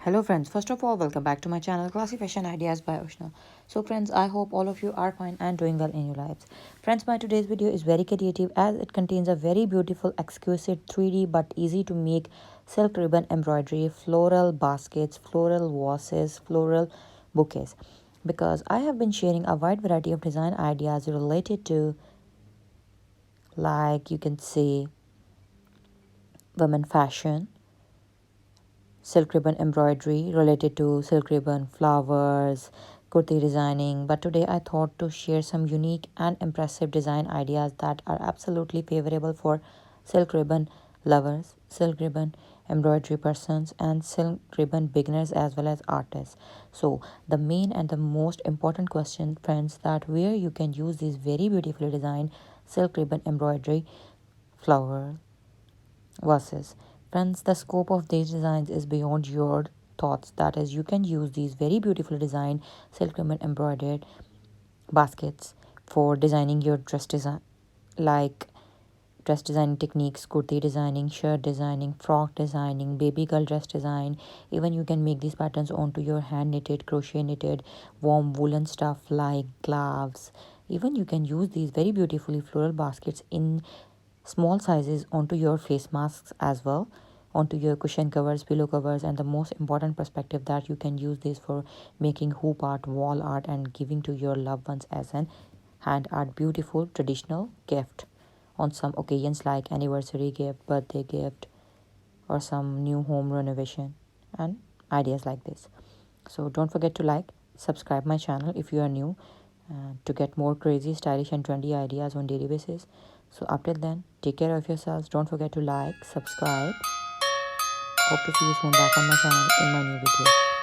Hello friends, first of all welcome back to my channel Classy Fashion Ideas by Ushna. So friends, I hope all of you are fine and doing well in your lives. Friends, my today's video is very creative as it contains a very beautiful exquisite 3D but easy to make silk ribbon embroidery, floral baskets, floral vases, floral bouquets. Because I have been sharing a wide variety of design ideas related to, like you can say, women fashion, silk ribbon embroidery related to silk ribbon flowers, kurti designing. But today I thought to share some unique and impressive design ideas that are absolutely favorable for silk ribbon lovers, silk ribbon embroidery persons, and silk ribbon beginners as well as artists. So the main and the most important question, friends, that where you can use these very beautifully designed silk ribbon embroidery flower versus. Friends, the scope of these designs is beyond your thoughts. That is, you can use these very beautifully designed silk ribbon embroidered baskets for designing your dress design, like dress designing techniques, kurti designing, shirt designing, frock designing, baby girl dress design. Even you can make these patterns onto your hand knitted, crochet knitted, warm woolen stuff like gloves. Even you can use these very beautifully floral baskets in small sizes onto your face masks as well, onto your cushion covers, pillow covers, and the most important perspective that you can use this for making hoop art, wall art, and giving to your loved ones as an hand art beautiful traditional gift on some occasions like anniversary gift, birthday gift, or some new home renovation and ideas like this. So don't forget to like, subscribe my channel if you are new, to get more crazy, stylish and trendy ideas on daily basis. So up till then, take care of yourselves. Don't forget to like, subscribe. Hope to see you soon back on my channel in my new videos.